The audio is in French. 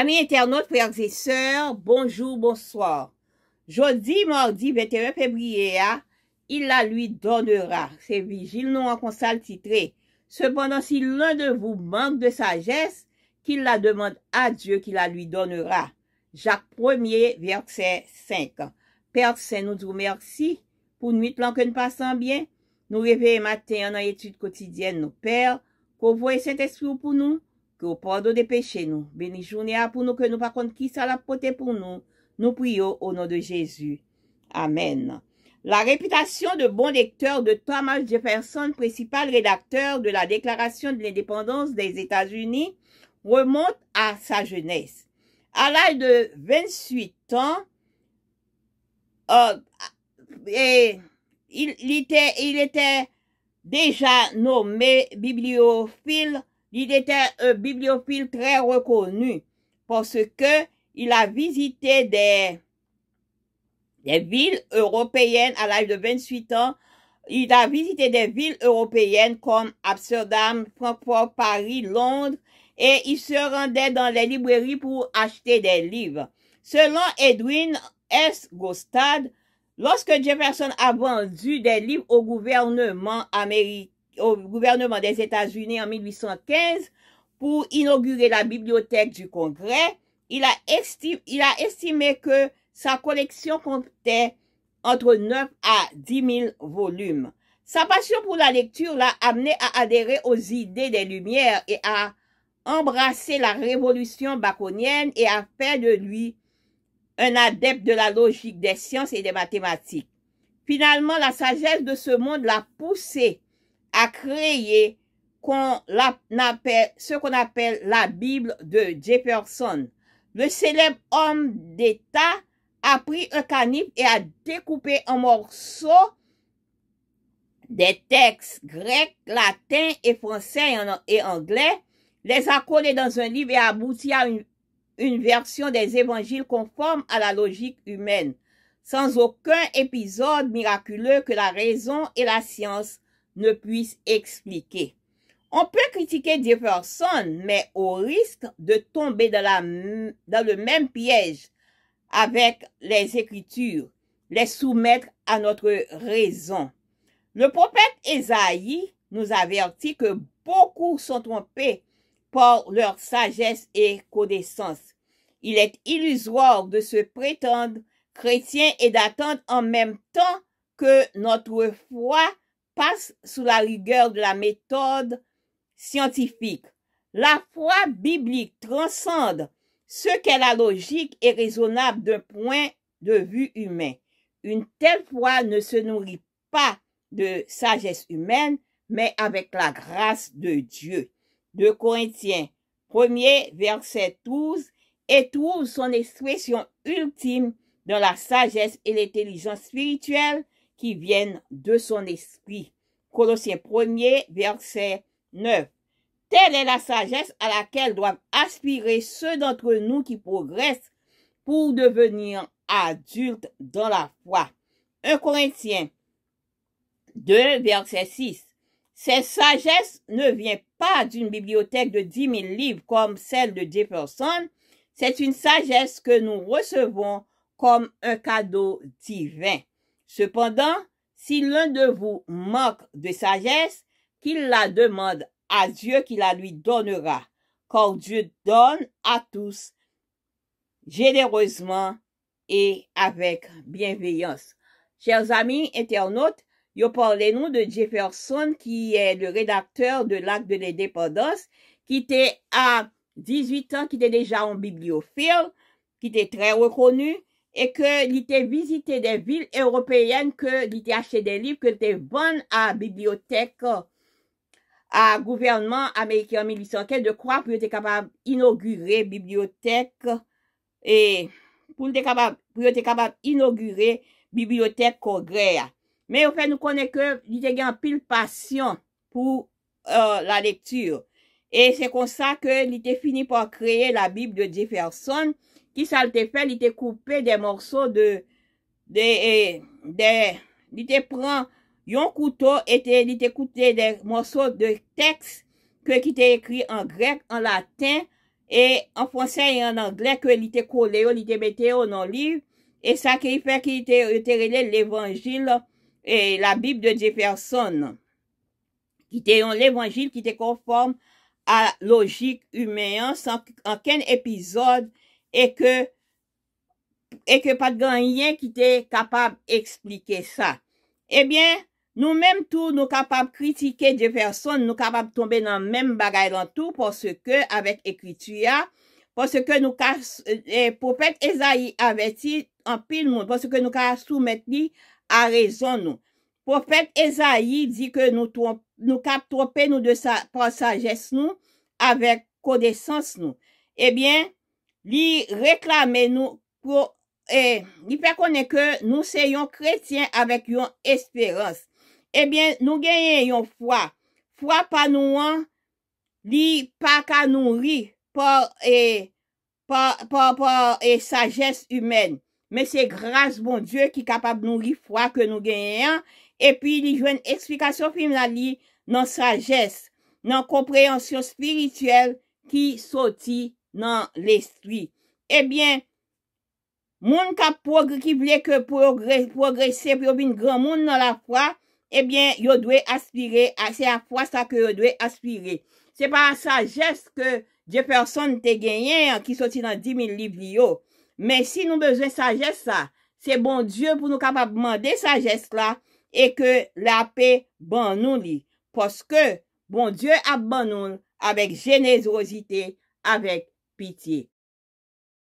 Amis internautes, frères et sœurs, bonjour, bonsoir. Jeudi, mardi 21 février, il la lui donnera. C'est Vigile nous en consale titré. Cependant, si l'un de vous manque de sagesse, qu'il la demande à Dieu qui la lui donnera. Jacques 1er, verset 5. Père Saint, nous vous merci pour nuit plan que nous passons bien. Nous réveillons matin en étude quotidienne, nos pères, qu'on voie Saint-Esprit pour nous, que au pardon des péchés nous. Béni journée pour nous, que nous par contre qui ça l'a porté pour nous. Nous prions au nom de Jésus. Amen. La réputation de bon lecteur de Thomas Jefferson, principal rédacteur de la Déclaration de l'indépendance des États-Unis, remonte à sa jeunesse. À l'âge de 28 ans, il était déjà nommé bibliophile. Il était un bibliophile très reconnu parce que il a visité des villes européennes à l'âge de 28 ans. Il a visité des villes européennes comme Amsterdam, Francfort, Paris, Londres, et il se rendait dans les librairies pour acheter des livres. Selon Edwin S. Gostad, lorsque Jefferson a vendu des livres au gouvernement des États-Unis en 1815 pour inaugurer la bibliothèque du Congrès, il a estimé que sa collection comptait entre 9 à 10 000 volumes. Sa passion pour la lecture l'a amené à adhérer aux idées des Lumières et à embrasser la révolution baconienne et à faire de lui un adepte de la logique des sciences et des mathématiques. Finalement, la sagesse de ce monde l'a poussé à créer ce qu'on appelle la Bible de Jefferson. Le célèbre homme d'État a pris un canif et a découpé en morceaux des textes grecs, latins et français et anglais, les a collés dans un livre et a abouti à une version des évangiles conforme à la logique humaine, sans aucun épisode miraculeux que la raison et la science ne puissent expliquer. On peut critiquer Jefferson, mais au risque de tomber dans le même piège avec les Écritures, les soumettre à notre raison. Le prophète Ésaïe nous avertit que beaucoup sont trompés par leur sagesse et connaissance. Il est illusoire de se prétendre chrétien et d'attendre en même temps que notre foi passe sous la rigueur de la méthode scientifique. La foi biblique transcende ce qu'est la logique et raisonnable d'un point de vue humain. Une telle foi ne se nourrit pas de sagesse humaine, mais avec la grâce de Dieu. 2 Corinthiens 1er, verset 12, et trouve son expression ultime dans la sagesse et l'intelligence spirituelle qui viennent de son esprit. Colossiens 1er, verset 9. Telle est la sagesse à laquelle doivent aspirer ceux d'entre nous qui progressent pour devenir adultes dans la foi. 1 Corinthiens 2, verset 6. Cette sagesse ne vient pas d'une bibliothèque de 10 000 livres comme celle de Jefferson. C'est une sagesse que nous recevons comme un cadeau divin. Cependant, si l'un de vous manque de sagesse, qu'il la demande à Dieu qui la lui donnera, car Dieu donne à tous généreusement et avec bienveillance. Chers amis internautes, yo parlez-nous de Jefferson qui est le rédacteur de l'Acte de l'Indépendance, qui était à 18 ans, qui était déjà un bibliophile, qui était très reconnu, et que il était visité des villes européennes, que il était acheté des livres, que il était vendu à la bibliothèque, à gouvernement américain en 1815, de croire pour être capable d'inaugurer bibliothèque, et pour être capable d'inaugurer bibliothèque congrès. Mais au fait, nous connaissons que il était en pile passion pour la lecture. Et c'est comme ça que il était fini par créer la Bible de Jefferson, qui ça le fait, il était coupé des morceaux il était prend un couteau et il était coupé des morceaux de texte qui étaient écrits en grec, en latin et en français et en anglais que il était collé, il était metté dans le livre, et ça qui fait qu'il était l'évangile et la Bible de Jefferson, qui était l'évangile qui était conforme à la logique humaine sans aucun épisode et que pas de rien qui était capable d'expliquer ça. Eh bien, nous-mêmes tout, nous capables de critiquer Jefferson, nous capables de tomber dans le même bagaille dans tout parce que, avec écriture, parce que nous, prophète Esaïe avertit en pile monde, parce que nous soumettre à raison nous. Prophète Esaïe dit que nous cap tromper nous de par sagesse nous, avec connaissance nous. Eh bien, lui réclamer nous pour il fait connaître que nous soyons chrétiens avec une espérance. Eh bien, nous gagnons foi. Foi pas nous, li pas qu'à nourrir par sagesse humaine. Mais c'est grâce bon Dieu qui est capable de nourrir foi que nous gagnons. Et puis, il y a une explication finale dans sagesse, dans compréhension spirituelle qui sortit dans l'esprit. Eh bien, moun qui voulait que progresser pour une grand monde dans la foi, eh bien, yo doit aspirer à c'est la foi ça que yo doit aspirer. C'est pas la sagesse que Jefferson te gagné qui sorti dans 10 000 livres mais si nous besoin sagesse ça, c'est bon Dieu pour nous capable demander sagesse là et que la paix ban nous li parce que bon Dieu a ban nous avec générosité, avec pitié.